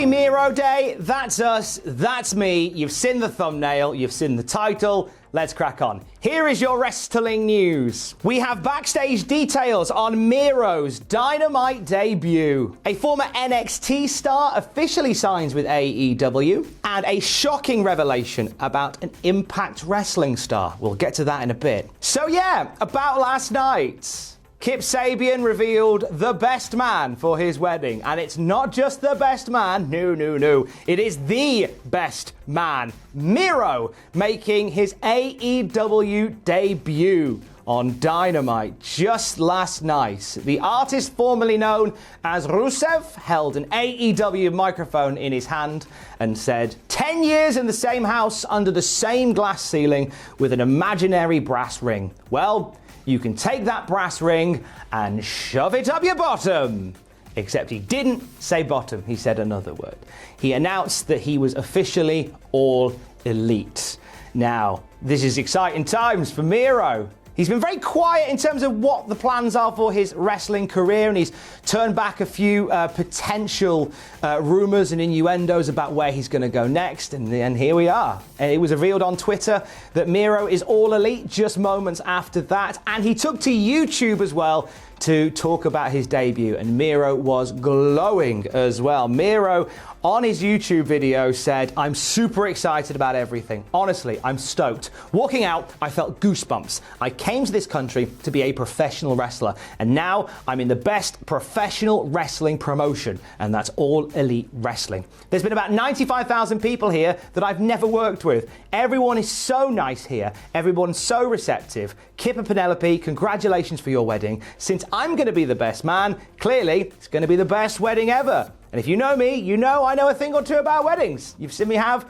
Happy Miro Day. That's us. That's me. You've seen the thumbnail. You've seen the title. Let's crack on. Here is your wrestling news. We have backstage details on Miro's Dynamite debut. A former NXT star officially signs with AEW. And a shocking revelation about an Impact Wrestling star. We'll get to that in a bit. So yeah, about last night. Kip Sabian revealed the best man for his wedding. And it's not just the best man. No. It is the best man. Miro making his AEW debut on Dynamite just last night. The artist formerly known as Rusev held an AEW microphone in his hand and said, 10 years in the same house under the same glass ceiling with an imaginary brass ring. Well, you can take that brass ring and shove it up your bottom. Except he didn't say bottom, he said another word. He announced that he was officially all elite. Now, this is exciting times for Miro. He's been very quiet in terms of what the plans are for his wrestling career, and he's turned back a few potential rumors and innuendos about where he's going to go next, and here we are. And it was revealed on Twitter that Miro is all elite just moments after that, and he took to YouTube as well to talk about his debut, and Miro was glowing as well. Miro, on his YouTube video, said, I'm super excited about everything. Honestly, I'm stoked. Walking out, I felt goosebumps. I came to this country to be a professional wrestler, and now I'm in the best professional wrestling promotion, and that's All Elite Wrestling. There's been about 95,000 people here that I've never worked with. Everyone is so nice here. Everyone's so receptive. Kip and Penelope, congratulations for your wedding. Since I'm going to be the best man, clearly it's going to be the best wedding ever. And if you know me, you know I know a thing or two about weddings. You've seen me have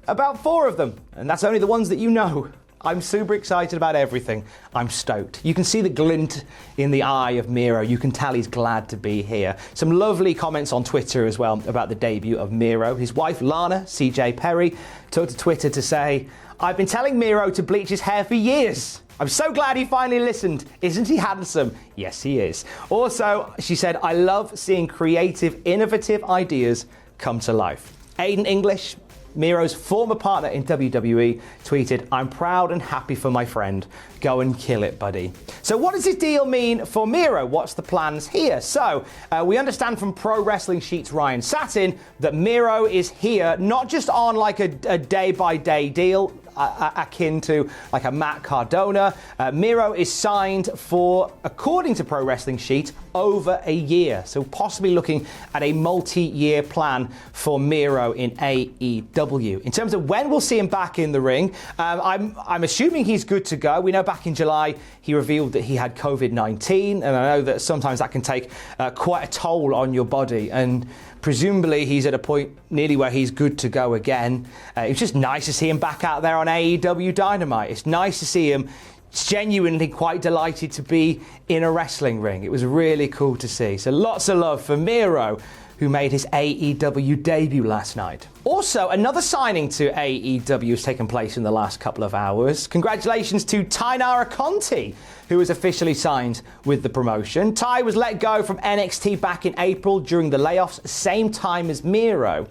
about 4 of them, and that's only the ones that you know. I'm super excited about everything. I'm stoked. You can see the glint in the eye of Miro. You can tell he's glad to be here. Some lovely comments on Twitter as well about the debut of Miro. His wife, Lana, CJ Perry, took to Twitter to say, I've been telling Miro to bleach his hair for years. I'm so glad he finally listened. Isn't he handsome? Yes, he is. Also, she said, I love seeing creative, innovative ideas come to life. Aiden English, Miro's former partner in WWE, tweeted, I'm proud and happy for my friend. Go and kill it, buddy. So what does this deal mean for Miro? What's the plans here? So we understand from Pro Wrestling Sheet's Ryan Satin that Miro is here not just on like a day-by-day deal, akin to like a Matt Cardona. Miro is signed for, according to Pro Wrestling Sheet, over a year. So possibly looking at a multi-year plan for Miro in AEW. In terms of when we'll see him back in the ring, I'm assuming he's good to go. We know back in July he revealed that he had COVID-19, and I know that sometimes that can take quite a toll on your body, and presumably he's at a point nearly where he's good to go again. It's just nice to see him back out there on AEW Dynamite. It's nice to see him genuinely quite delighted to be in a wrestling ring. It was really cool to see. So lots of love for Miro, who made his AEW debut last night. Also, another signing to AEW has taken place in the last couple of hours. Congratulations to Tainara Conti, who was officially signed with the promotion. Ty was let go from NXT back in April during the layoffs, same time as Miro.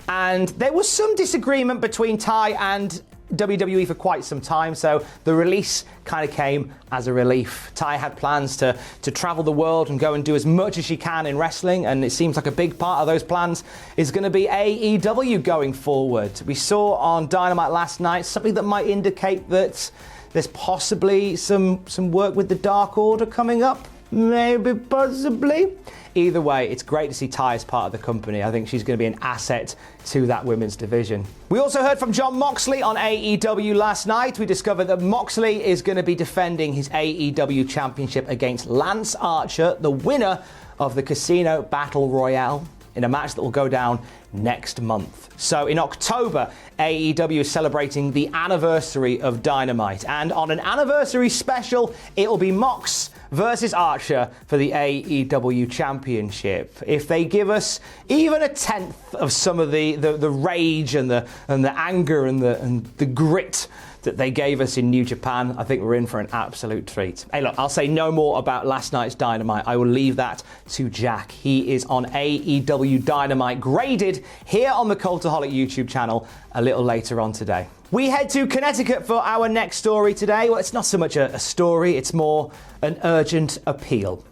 And there was some disagreement between Ty and WWE for quite some time, so the release kind of came as a relief. Ty had plans to travel the world and go and do as much as she can in wrestling, and it seems like a big part of those plans is going to be AEW going forward. We saw on Dynamite last night something that might indicate that there's possibly some work with the Dark Order coming up. Maybe, possibly. Either way, it's great to see Ty as part of the company. I think she's going to be an asset to that women's division. We also heard from Jon Moxley on AEW last night. We discovered that Moxley is going to be defending his AEW championship against Lance Archer, the winner of the Casino Battle Royale, in a match that will go down next month. So in October, AEW is celebrating the anniversary of Dynamite, and on an anniversary special, it will be Mox versus Archer for the AEW Championship. If they give us even a tenth of some of the rage and the anger and the grit that they gave us in New Japan, I think we're in for an absolute treat. Hey, look, I'll say no more about last night's Dynamite. I will leave that to Jack. He is on AEW Dynamite, graded here on the Cultaholic YouTube channel a little later on today. We head to Connecticut for our next story today. Well, it's not so much a story, it's more an urgent appeal.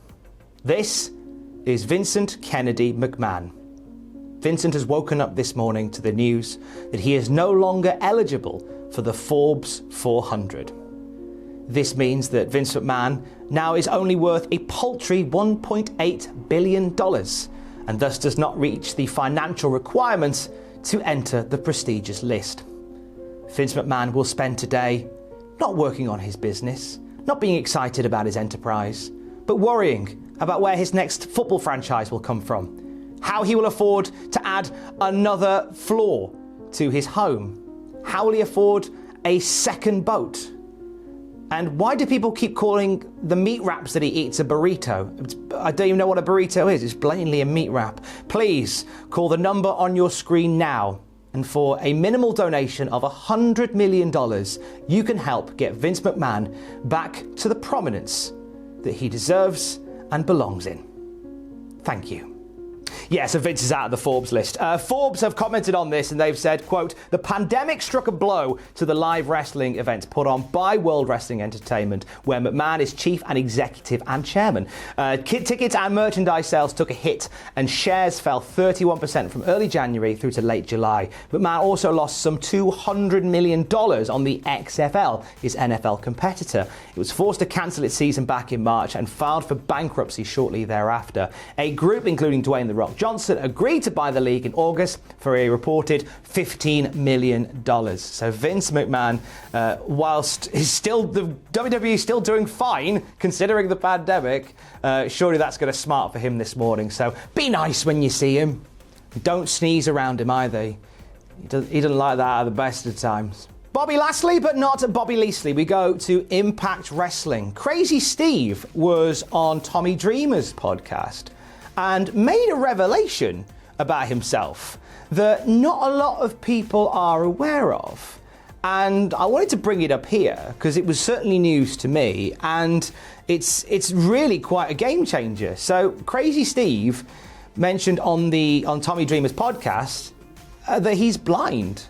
This is Vincent Kennedy McMahon. Vincent has woken up this morning to the news that he is no longer eligible for the Forbes 400. This means that Vince McMahon now is only worth a paltry $1.8 billion and thus does not reach the financial requirements to enter the prestigious list. Vince McMahon will spend today not working on his business, not being excited about his enterprise, but worrying about where his next football franchise will come from, how he will afford to add another floor to his home, how will he afford a second boat, and why do people keep calling the meat wraps that he eats a burrito? I don't even know what a burrito is. It's blatantly a meat wrap. Please call the number on your screen now, and for a minimal donation of $100 million, you can help get Vince McMahon back to the prominence that he deserves and belongs in. Thank you. Yeah, so Vince is out of the Forbes list. Forbes have commented on this and they've said, quote, "The pandemic struck a blow to the live wrestling events put on by World Wrestling Entertainment, where McMahon is chief and executive and chairman. Tickets and merchandise sales took a hit and shares fell 31% from early January through to late July. McMahon also lost some $200 million on the XFL, his NFL competitor. It was forced to cancel its season back in March and filed for bankruptcy shortly thereafter. A group, including Dwayne The Rock Johnson, agreed to buy the league in August for a reported $15 million. So Vince McMahon, whilst the WWE is still doing fine considering the pandemic, surely that's going to smart for him this morning. So be nice when you see him. Don't sneeze around him either. He doesn't like that at the best of times. Bobby Lashley, but not Bobby Lashley. We go to Impact Wrestling. Crazy Steve was on Tommy Dreamer's podcast and made a revelation about himself that not a lot of people are aware of. And I wanted to bring it up here because it was certainly news to me, and it's really quite a game changer. So Crazy Steve mentioned on Tommy Dreamer's podcast that he's blind.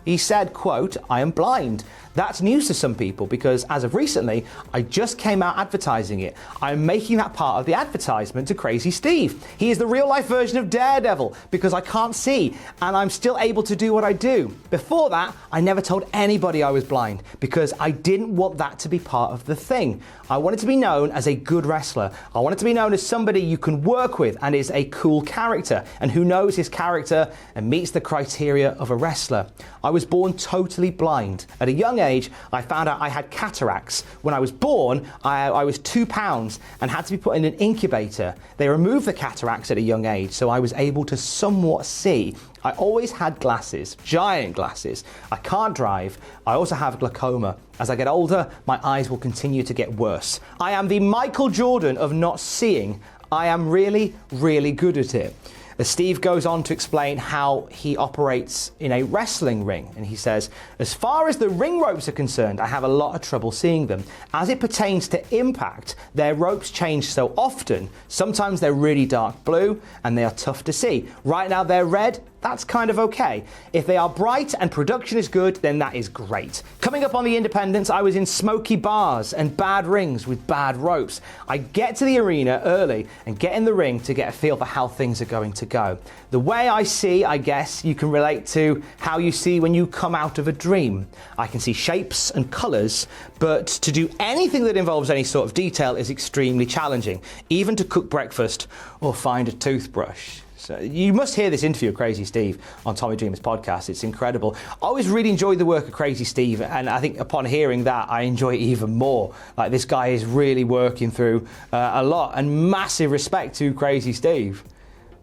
He said, quote, "I am blind. That's news to some people because as of recently, I just came out advertising it. I'm making that part of the advertisement to Crazy Steve. He is the real life version of Daredevil because I can't see and I'm still able to do what I do. Before that, I never told anybody I was blind because I didn't want that to be part of the thing. I wanted to be known as a good wrestler. I wanted to be known as somebody you can work with and is a cool character and who knows his character and meets the criteria of a wrestler. I was born totally blind. At a young age, I found out I had cataracts. When I was born, I was 2 pounds and had to be put in an incubator. They removed the cataracts at a young age, so I was able to somewhat see. I always had glasses, giant glasses. I can't drive. I also have glaucoma. As I get older, my eyes will continue to get worse. I am the Michael Jordan of not seeing. I am really, really good at it." Steve goes on to explain how he operates in a wrestling ring, and he says, "As far as the ring ropes are concerned, I have a lot of trouble seeing them. As it pertains to Impact, their ropes change so often. Sometimes they're really dark blue and they are tough to see. Right now they're red. That's kind of okay. If they are bright and production is good, then that is great. Coming up on the independents, I was in smoky bars and bad rings with bad ropes. I get to the arena early and get in the ring to get a feel for how things are going to go. The way I see, I guess, you can relate to how you see when you come out of a dream. I can see shapes and colours, but to do anything that involves any sort of detail is extremely challenging, even to cook breakfast or find a toothbrush." So you must hear this interview of Crazy Steve on Tommy Dreamer's podcast. It's incredible. I always really enjoyed the work of Crazy Steve, and I think upon hearing that, I enjoy it even more. Like, this guy is really working through a lot, and massive respect to Crazy Steve.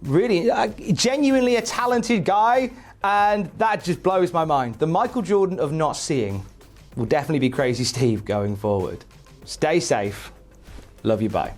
Really, genuinely a talented guy, and that just blows my mind. The Michael Jordan of not seeing will definitely be Crazy Steve going forward. Stay safe. Love you, bye.